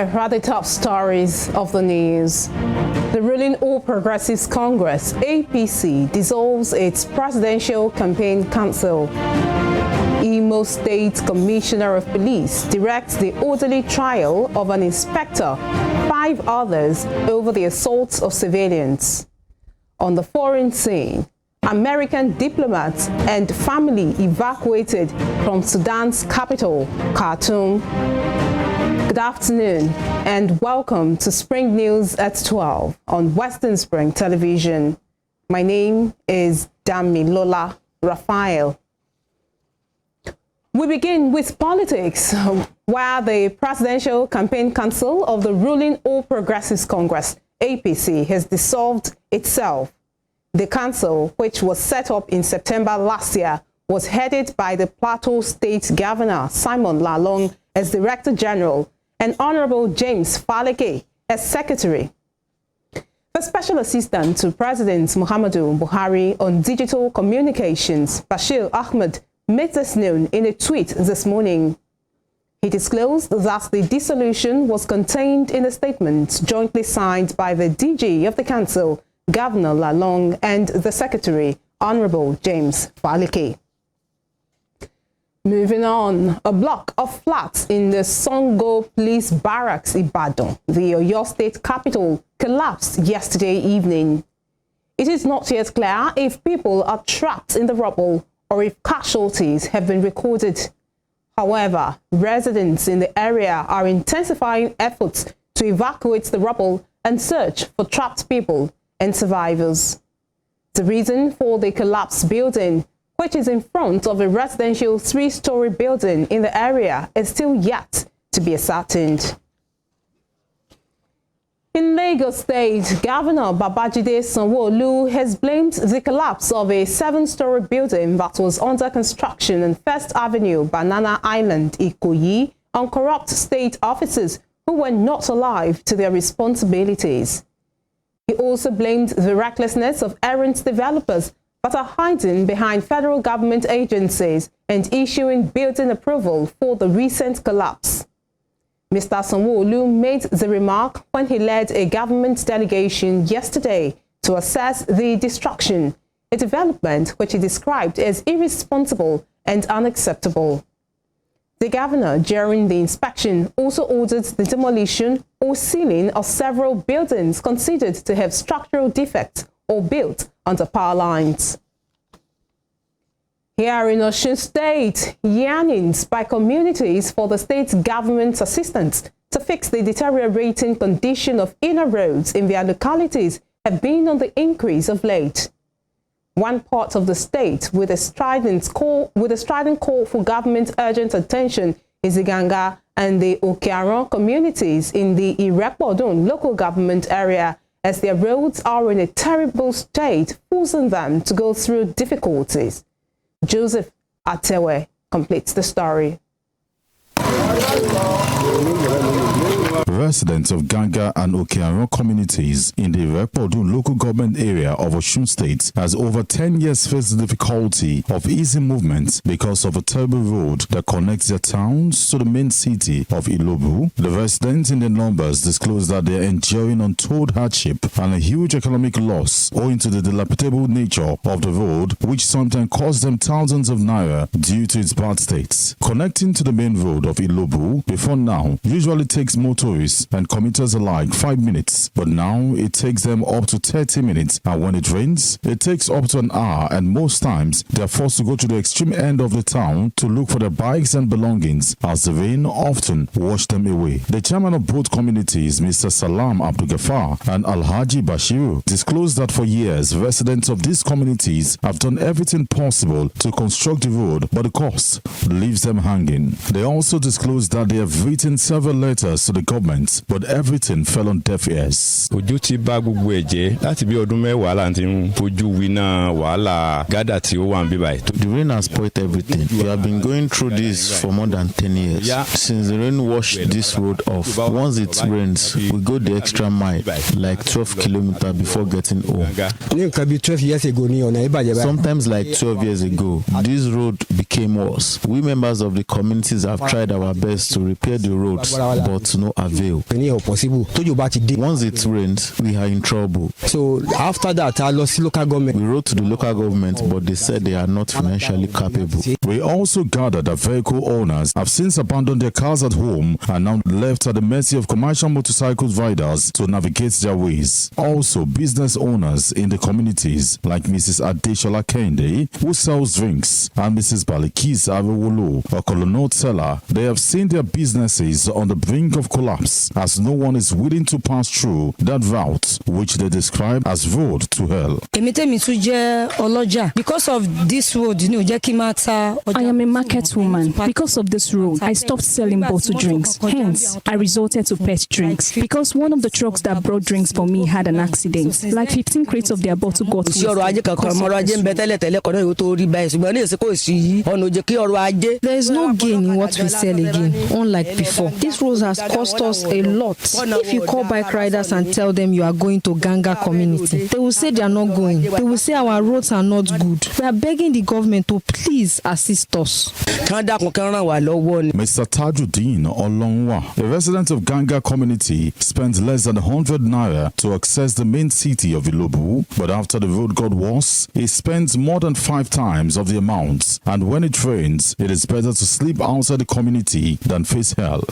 Here are the top stories of the news. The ruling All Progressives Congress, APC, dissolves its Presidential Campaign Council. Imo State Commissioner of Police directs the orderly trial of an inspector, 5 others over the assaults of civilians. On the foreign scene, American diplomats and family evacuated from Sudan's capital, Khartoum. Good afternoon and welcome to Spring News at 12 on Western Spring Television. My name is Damilola Raphael. We begin with politics, where the Presidential Campaign Council of the ruling All Progressives Congress, APC, has dissolved itself. The council, which was set up in September last year, was headed by the Plateau State Governor Simon Lalong as Director General and Honorable James Faleke as Secretary. The Special Assistant to President Muhammadu Buhari on Digital Communications, Bashir Ahmed, made this known in a tweet this morning. He disclosed that the dissolution was contained in a statement jointly signed by the DG of the Council, Governor Lalong, and the Secretary, Honorable James Faleke. Moving on, a block of flats in the Songo Police Barracks, Ibadan, the Oyo State capital, collapsed yesterday evening. It is not yet clear if people are trapped in the rubble or if casualties have been recorded. However, residents in the area are intensifying efforts to evacuate the rubble and search for trapped people and survivors. The reason for the collapsed building, which is in front of a residential 3-story building in the area, is still yet to be ascertained. In Lagos State, Governor Babajide Sanwo-Olu has blamed the collapse of a 7-story building that was under construction on First Avenue, Banana Island, Ikoyi, on corrupt state officers who were not alive to their responsibilities. He also blamed the recklessness of errant developers that are hiding behind federal government agencies and issuing building approval for the recent collapse. Mr. Sanwo-Olu made the remark when he led a government delegation yesterday to assess the destruction, a development which he described as irresponsible and unacceptable. The governor, during the inspection, also ordered the demolition or sealing of several buildings considered to have structural defects or built under power lines. Here in Osun State, yearnings by communities for the state government's assistance to fix the deteriorating condition of inner roads in their localities have been on the increase of late. One part of the state with a strident call for government urgent attention is Iganga and the Okearon communities in the Irepodun local government area, as their roads are in a terrible state, forcing them to go through difficulties. Joseph Atewe completes the story. Residents of Ganga and Okearon communities in the Irepodun local government area of Osun State has over 10 years faced the difficulty of easy movement because of a terrible road that connects their towns to the main city of Ilobu. The residents in their numbers disclosed that they are enduring untold hardship and a huge economic loss owing to the dilapidable nature of the road, which sometimes costs them thousands of naira due to its bad state. Connecting to the main road of Ilobu before now usually takes motorists and commuters alike 5 minutes, but now it takes them up to 30 minutes, and when it rains, it takes up to an hour, and most times they are forced to go to the extreme end of the town to look for their bikes and belongings, as the rain often wash them away. The chairman of both communities, Mr. Salam Abdul Ghaffar and Alhaji Bashiru, disclosed that for years residents of these communities have done everything possible to construct the road, but the cost leaves them hanging. They also disclosed that they have written several letters to the government, but everything fell on deaf ears. The rain has spoiled everything. We have been going through this for more than 10 years. Since the rain washed this road off, once it rains, we go the extra mile, like 12 kilometers before getting home. Sometimes like 12 years ago, this road became worse. We members of the communities have tried our best to repair the roads, but no avail. fail. Once it rains, we are in trouble. So after that, I lost local government. We wrote to the local government, but they said they are not financially capable. We also gathered that vehicle owners have since abandoned their cars at home and now left at the mercy of commercial motorcycle riders to navigate their ways. Also, business owners in the communities like Mrs. Adeshola Kende, who sells drinks, and Mrs. Balikis Arewolo, a colonel seller, they have seen their businesses on the brink of collapse as no one is willing to pass through that route, which they describe as road to hell. Because of this road, I am a market woman. Because of this road, I stopped selling bottled drinks. Hence, I resorted to pet drinks. Because one of the trucks that brought drinks for me had an accident. Like 15 crates of their bottle got wasted. There is no gain in what we sell again, unlike before. This road has cost us a lot. If you call bike riders and tell them you are going to Ganga community, they will say they are not going. They will say our roads are not good. We are begging the government to please assist us. Mr. Tajuddin Olonwa, a resident of Ganga community, spent less than 100 naira to access the main city of Ilobu, but after the road got worse, he spends more than 5 times of the amount, and when it rains, it is better to sleep outside the community than face hell.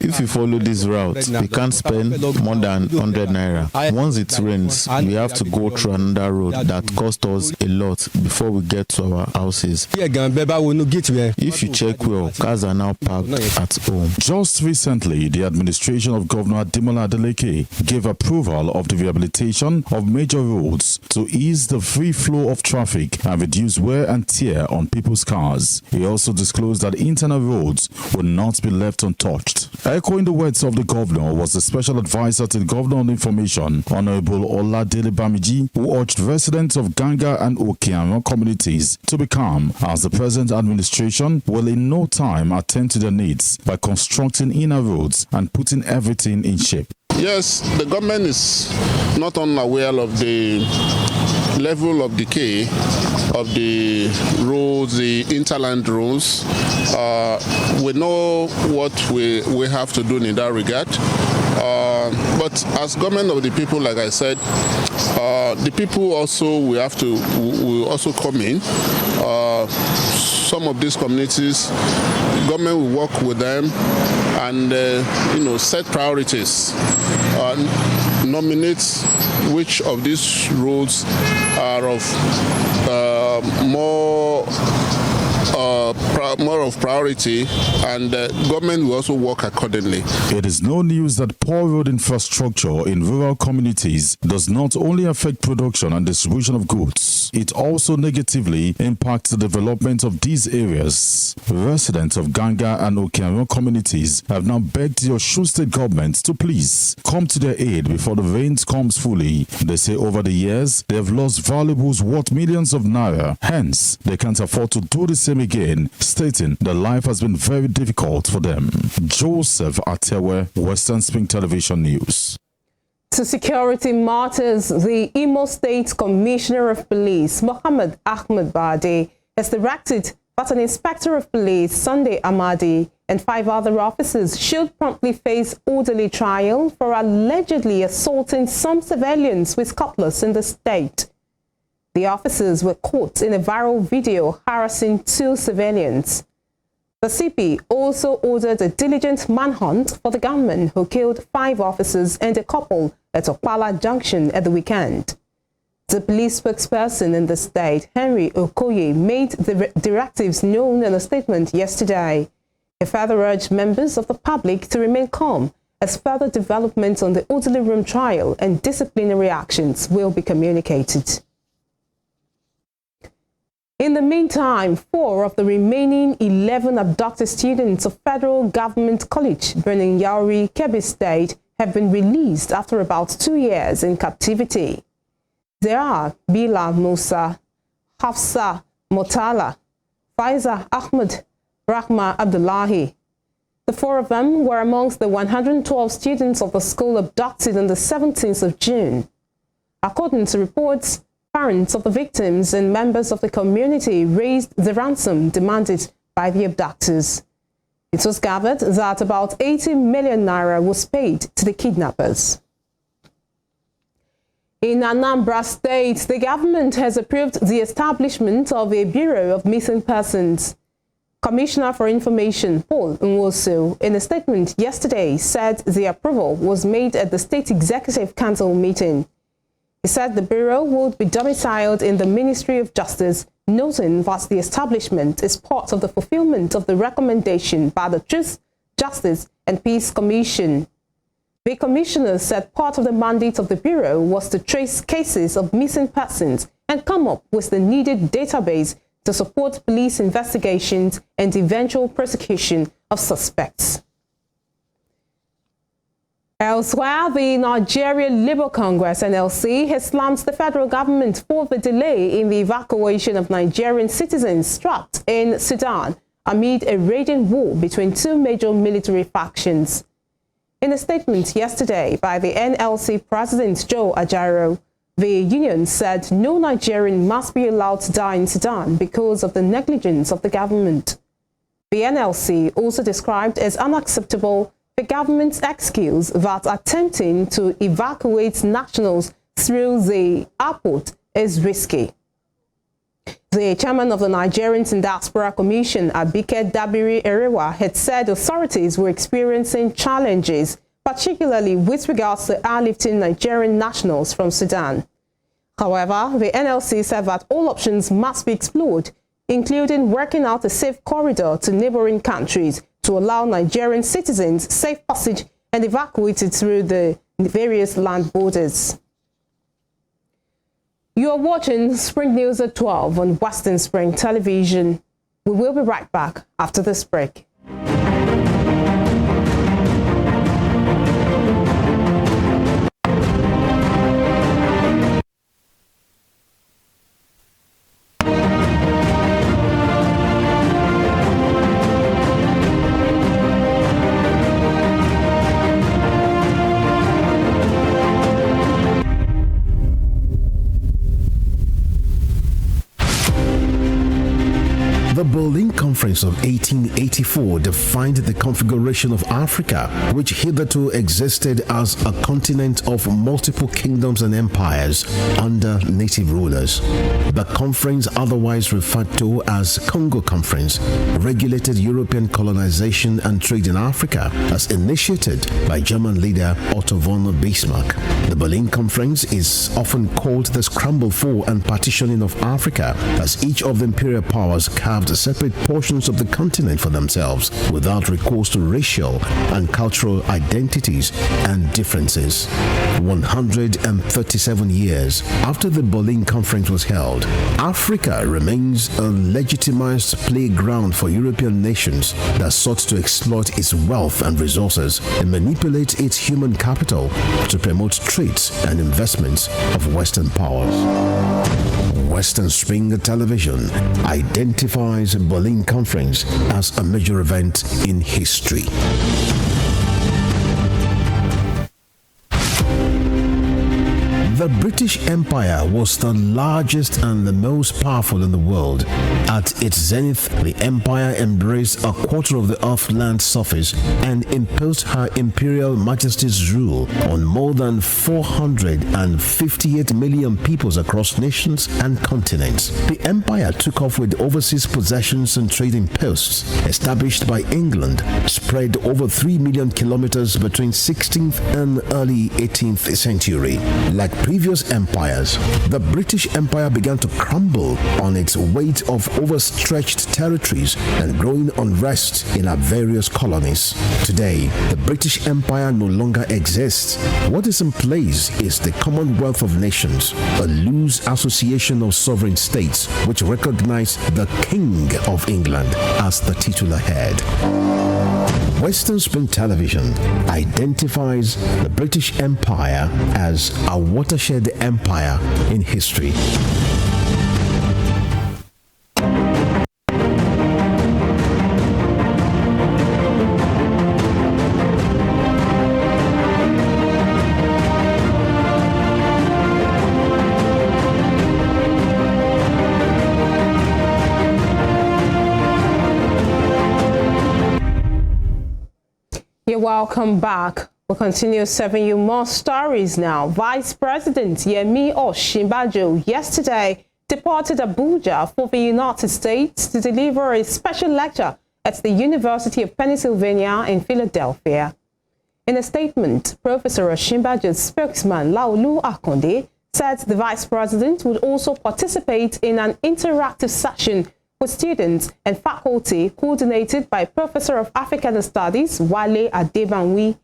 If you follow this route, we can't spend more than 100 naira. Once it rains, we have to go through another road that costs us a lot before we get to our houses. If you check well, cars are now parked at home. Just recently, the administration of Governor Ademola Adeleke gave approval of the rehabilitation of major roads to ease the free flow of traffic and reduce wear and tear on people's cars. He also disclosed that internal roads will not be left untouched. Echoing the words of the governor was the special advisor to the governor on information, Honorable Oladele Bamiji, who urged residents of Ganga and Okeano communities to be calm, as the present administration will in no time attend to their needs by constructing inner roads and putting everything in shape. Yes, the government is not unaware of the level of decay of the roads, the interland roads. We know what we have to do in that regard. But as government of the people, like I said, the people also will also come in. Some of these communities, government will work with them and set priorities, nominate which of these roads are of more of priority, and government will also work accordingly. It is no news that poor road infrastructure in rural communities does not only affect production and distribution of goods, it also negatively impacts the development of these areas. Residents of Ganga and Okeano communities have now begged the Osun State government to please come to their aid before the rains comes fully. They say over the years, they have lost valuables worth millions of naira. Hence, they can't afford to do the same again, stating that life has been very difficult for them. Joseph Atewe, Western Spring Television News. To security matters, the Imo State Commissioner of Police, Mohammed Ahmed Bade, has directed that an Inspector of Police, Sunday Amadi, and 5 other officers should promptly face orderly trial for allegedly assaulting some civilians with cutlass in the state. The officers were caught in a viral video harassing 2 civilians. The CP also ordered a diligent manhunt for the gunman who killed 5 officers and a couple at Okpala Junction at the weekend. The police spokesperson in the state, Henry Okoye, made the directives known in a statement yesterday. He further urged members of the public to remain calm as further developments on the orderly room trial and disciplinary actions will be communicated. In the meantime, 4 of the remaining 11 abducted students of Federal Government College, Birnin Yauri, Kebbi State, have been released after about 2 years in captivity. They are Bila Musa, Hafsa Motala, Faiza Ahmed, Rahma Abdullahi. The 4 of them were amongst the 112 students of the school abducted on the 17th of June. According to reports, parents of the victims and members of the community raised the ransom demanded by the abductors. It was gathered that about 80 million naira was paid to the kidnappers. In Anambra State, the government has approved the establishment of a Bureau of Missing Persons. Commissioner for Information, Paul Nwosu, in a statement yesterday, said the approval was made at the State Executive Council meeting. He said the Bureau would be domiciled in the Ministry of Justice, noting that the establishment is part of the fulfillment of the recommendation by the Truth, Justice and Peace Commission. The commissioner said part of the mandate of the Bureau was to trace cases of missing persons and come up with the needed database to support police investigations and eventual prosecution of suspects. Elsewhere, the Nigerian Labour Congress (NLC) has slammed the federal government for the delay in the evacuation of Nigerian citizens trapped in Sudan amid a raging war between two major military factions. In a statement yesterday by the NLC President Joe Ajaero, the union said no Nigerian must be allowed to die in Sudan because of the negligence of the government. The NLC also described as unacceptable the government's excuse that attempting to evacuate nationals through the airport is risky. The chairman of the Nigerians in Diaspora Commission, Abike Dabiri Erewa, had said authorities were experiencing challenges, particularly with regards to airlifting Nigerian nationals from Sudan. However, the NLC said that all options must be explored, including working out a safe corridor to neighboring countries to allow Nigerian citizens safe passage and evacuated through the various land borders. You are watching Spring News at 12 on Western Spring Television. We will be right back after this break. The Berlin Conference of 1884 defined the configuration of Africa, which hitherto existed as a continent of multiple kingdoms and empires under native rulers. The conference, otherwise referred to as Congo Conference, regulated European colonization and trade in Africa as initiated by German leader Otto von Bismarck. The Berlin Conference is often called the scramble for and partitioning of Africa, as each of the imperial powers carved separate portions of the continent for themselves without recourse to racial and cultural identities and differences. 137 years after the Berlin Conference was held, Africa remains a legitimized playground for European nations that sought to exploit its wealth and resources and manipulate its human capital to promote trades and investments of Western powers. Western Spring Television identifies Berlin Conference as a major event in history. The British Empire was the largest and the most powerful in the world. At its zenith, the empire embraced a quarter of the Earth's land surface and imposed her imperial majesty's rule on more than 458 million peoples across nations and continents. The empire took off with overseas possessions and trading posts established by England, spread over 3 million kilometers between 16th and early 18th century. Like previous empires, the British Empire began to crumble on its weight of overstretched territories and growing unrest in our various colonies. Today, the British Empire no longer exists. What is in place is the Commonwealth of Nations, a loose association of sovereign states which recognize the King of England as the titular head. Western Spring Television identifies the British Empire as a watershed empire in history. You're welcome back. We'll continue serving you more stories now. Vice President Yemi Osinbajo yesterday departed Abuja for the United States to deliver a special lecture at the University of Pennsylvania in Philadelphia. In a statement, Professor Osinbajo's spokesman Laolu Akonde said the Vice President would also participate in an interactive session with students and faculty coordinated by Professor of African Studies Wale Adebanwi.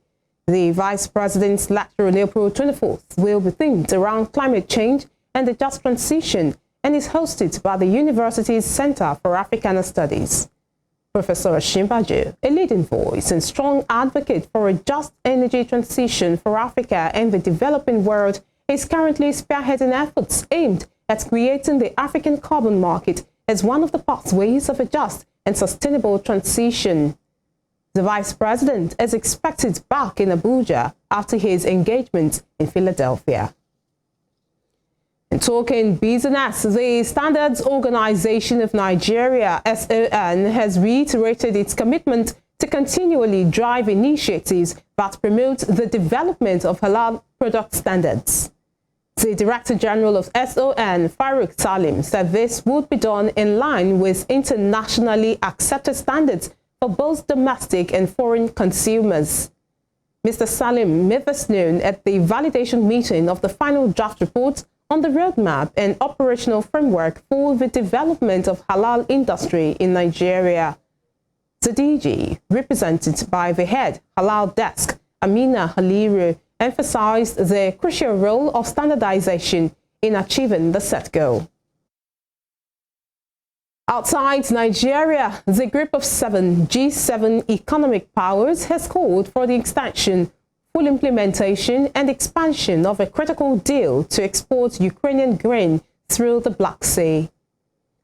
The Vice President's lecture on April 24th will be themed around climate change and the just transition and is hosted by the university's Center for African Studies. Professor Osinbajo, a leading voice and strong advocate for a just energy transition for Africa and the developing world, is currently spearheading efforts aimed at creating the African carbon market as one of the pathways of a just and sustainable transition. The Vice President is expected back in Abuja after his engagement in Philadelphia. In talking business, the Standards Organization of Nigeria, SON, has reiterated its commitment to continually drive initiatives that promote the development of halal product standards. The Director General of SON, Farouk Salim, said this would be done in line with internationally accepted standards for both domestic and foreign consumers. Mr. Salim made this known at the validation meeting of the final draft report on the roadmap and operational framework for the development of halal industry in Nigeria. The DG, represented by the head halal desk, Amina Haliru, emphasized the crucial role of standardization in achieving the set goal. Outside Nigeria, the group of 7 G7 economic powers has called for the extension, full implementation and expansion of a critical deal to export Ukrainian grain through the Black Sea.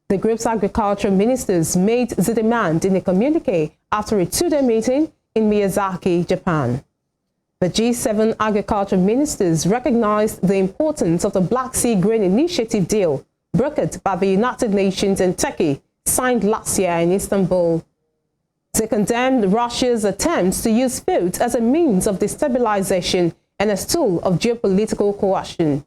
The group's agriculture ministers made the demand in a communiqué after a 2-day meeting in Miyazaki, Japan. The G7 agriculture ministers recognized the importance of the Black Sea Grain Initiative deal brokered by the United Nations and Turkey, signed last year in Istanbul. They condemned Russia's attempts to use food as a means of destabilization and a tool of geopolitical coercion.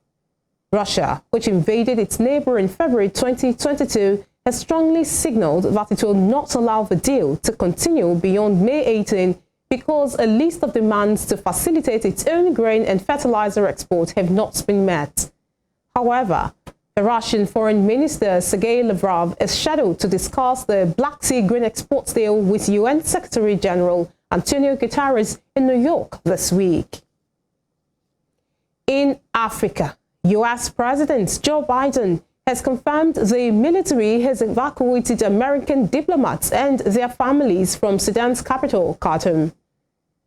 Russia, which invaded its neighbor in February 2022, has strongly signaled that it will not allow the deal to continue beyond May 18 because a list of demands to facilitate its own grain and fertilizer export have not been met. However, the Russian Foreign Minister Sergei Lavrov is scheduled to discuss the Black Sea grain export deal with UN Secretary General Antonio Guterres in New York this week. In Africa, U.S. President Joe Biden has confirmed the military has evacuated American diplomats and their families from Sudan's capital, Khartoum.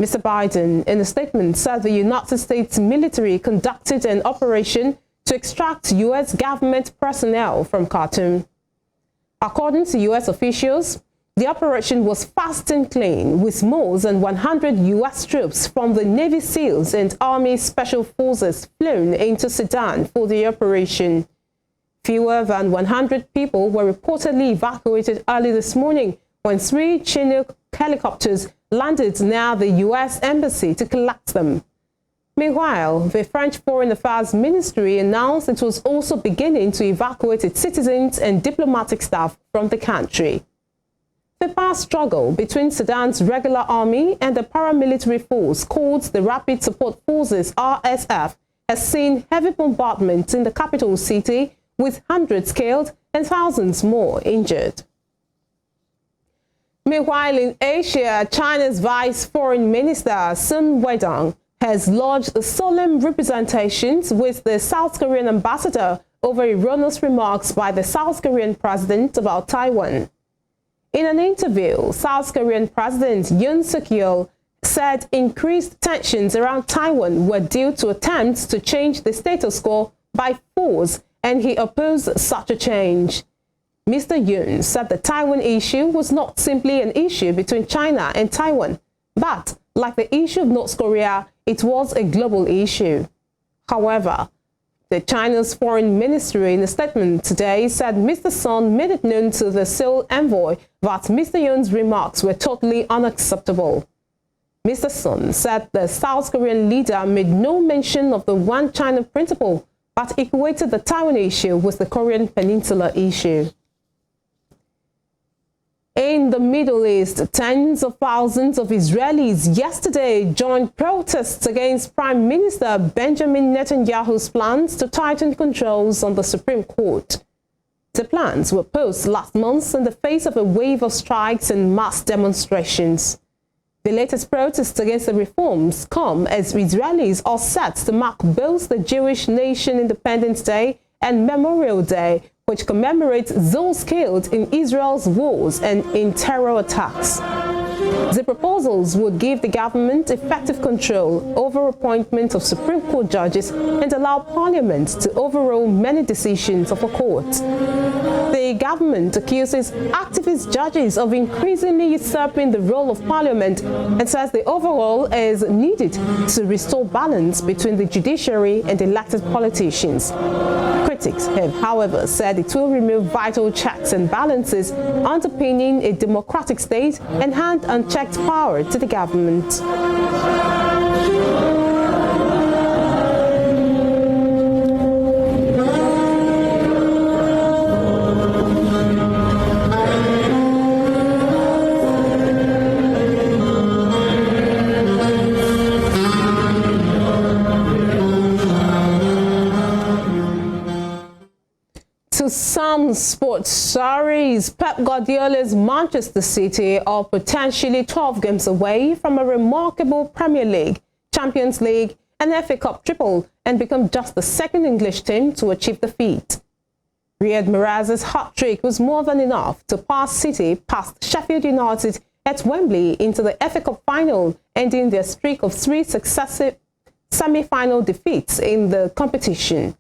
Mr. Biden, in a statement, said the United States military conducted an operation to extract U.S. government personnel from Khartoum. According to U.S. officials, the operation was fast and clean, with more than 100 U.S. troops from the Navy SEALs and Army Special Forces flown into Sudan for the operation. Fewer than 100 people were reportedly evacuated early this morning when 3 Chinook helicopters landed near the U.S. Embassy to collect them. Meanwhile, the French Foreign Affairs Ministry announced it was also beginning to evacuate its citizens and diplomatic staff from the country. The past struggle between Sudan's regular army and the paramilitary force called the Rapid Support Forces RSF has seen heavy bombardments in the capital city, with hundreds killed and thousands more injured. Meanwhile, in Asia, China's Vice Foreign Minister Sun Weidong has lodged solemn representations with the South Korean ambassador over erroneous remarks by the South Korean president about Taiwan. In an interview, South Korean President Yoon Suk-yeol said increased tensions around Taiwan were due to attempts to change the status quo by force, and he opposed such a change. Mr. Yoon said the Taiwan issue was not simply an issue between China and Taiwan, but, like the issue of North Korea, it was a global issue. However, the China's foreign ministry in a statement today said Mr. Sun made it known to the Seoul envoy that Mr. Yoon's remarks were totally unacceptable. Mr. Sun said the South Korean leader made no mention of the One China principle, but equated the Taiwan issue with the Korean Peninsula issue. In the Middle East, tens of thousands of Israelis yesterday joined protests against Prime Minister Benjamin Netanyahu's plans to tighten controls on the Supreme Court. The plans were posed last month in the face of a wave of strikes and mass demonstrations. The latest protests against the reforms come as Israelis are set to mark both the Jewish Nation Independence Day and Memorial Day, which commemorates those killed in Israel's wars and in terror attacks. The proposals would give the government effective control over appointment of Supreme Court judges and allow Parliament to overrule many decisions of the court. The government accuses activist judges of increasingly usurping the role of Parliament and says the overhaul is needed to restore balance between the judiciary and elected politicians. Critics have, however, said it will remove vital checks and balances underpinning a democratic state and hand unchecked power to the government. Some sports stories. Pep Guardiola's Manchester City are potentially 12 games away from a remarkable Premier League, Champions League and FA Cup triple and become just the second English team to achieve the feat. Riyad Mahrez's hat-trick was more than enough to pass City past Sheffield United at Wembley into the FA Cup final, ending their streak of 3 successive semi-final defeats in the competition.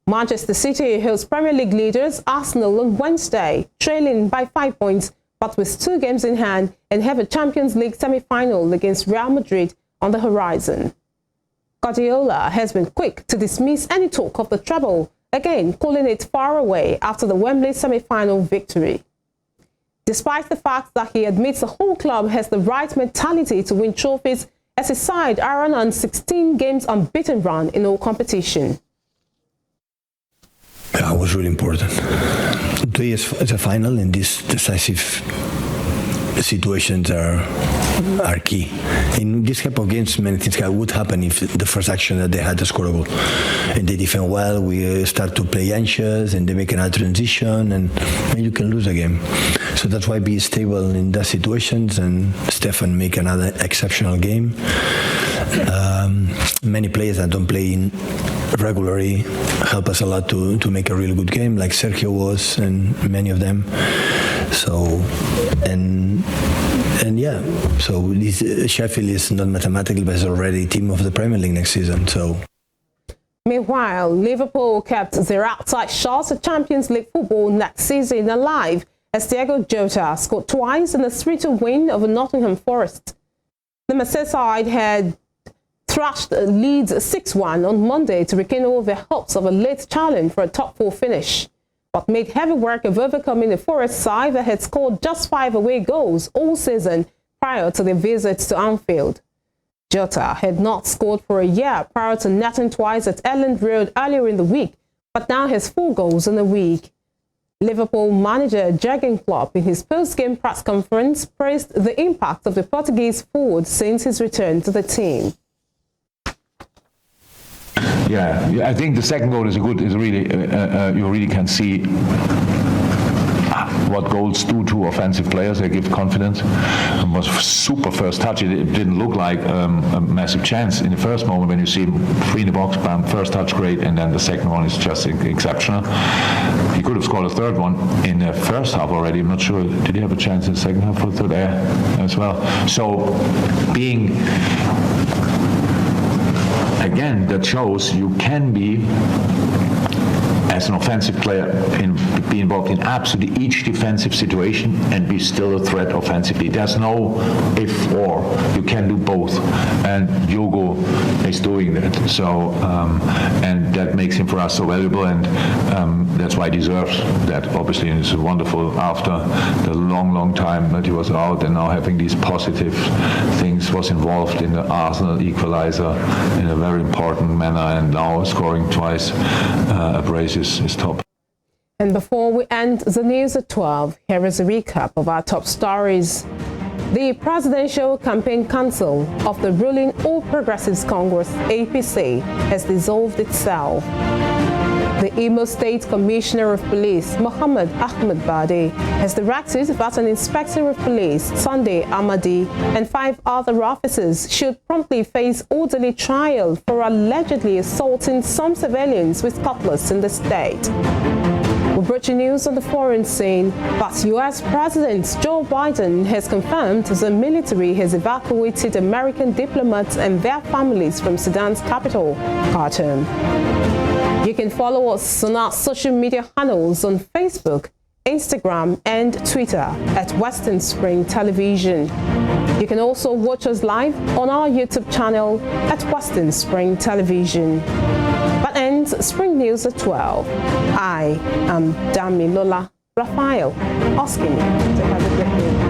Manchester City hosts Premier League leaders Arsenal on Wednesday, trailing by 5 points, but with 2 games in hand, and have a Champions League semi-final against Real Madrid on the horizon. Guardiola has been quick to dismiss any talk of the treble, again calling it far away after the Wembley semi-final victory. Despite the fact that he admits the whole club has the right mentality to win trophies, as his side are on a 16 games unbeaten run in all competition. Yeah, it was really important. Today is a final, and these decisive situations are key. In this type of games, many things would happen if the first action that they had to score a goal. And they defend well, we start to play anxious, and they make another transition, and you can lose a game. So that's why be stable in those situations, and Stefan make another exceptional game. Many players that don't play regularly help us a lot to make a really good game, like Sergio was, and many of them. So, and yeah, so this Sheffield is not mathematically, but it's already team of the Premier League next season. So. Meanwhile, Liverpool kept their outside shots at Champions League football next season alive as Diego Jota scored twice in a 3-2 win over Nottingham Forest. The Merseyside had thrashed Leeds 6-1 on Monday to rekindle their hopes of a late challenge for a top 4 finish, but made heavy work of overcoming a Forest side that had scored just 5 away goals all season prior to their visits to Anfield. Jota had not scored for a year prior to netting twice at Elland Road earlier in the week, but now has 4 goals in a week. Liverpool manager Jurgen Klopp, in his post-game press conference, praised the impact of the Portuguese forward since his return to the team. Yeah, I think the second goal is really you really can see what goals do to offensive players. They give confidence. It was super first touch. It didn't look like a massive chance in the first moment when you see him free in the box. Bam, first touch great, and then the second one is just exceptional. He could have scored a third one in the first half already. I'm not sure. Did he have a chance in the second half for the third as well? So being again, that shows you can be as an offensive player, be involved in absolutely each defensive situation and be still a threat offensively. There's no if or. You can do both, and Diogo is doing that. So, and that makes him for us so valuable, and that's why he deserves that. Obviously, and it's wonderful after the long time that he was out, and now having these positive things, was involved in the Arsenal equalizer in a very important manner, and now scoring twice a brace is top. And before we end the news at 12, here is a recap of our top stories. The Presidential Campaign Council of the ruling All Progressives Congress, APC, has dissolved itself. The Imo State Commissioner of Police, Mohammed Ahmed Bade, has directed that an Inspector of Police, Sunday Amadi, and 5 other officers should promptly face orderly trial for allegedly assaulting some civilians with cutlass in the state. We brought you news on the foreign scene, but U.S. President Joe Biden has confirmed the military has evacuated American diplomats and their families from Sudan's capital, Khartoum. You can follow us on our social media handles on Facebook, Instagram, and Twitter at Western Spring Television. You can also watch us live on our YouTube channel at Western Spring Television. That ends Spring News at 12. I am Damilola Raphael, asking you to have a great day.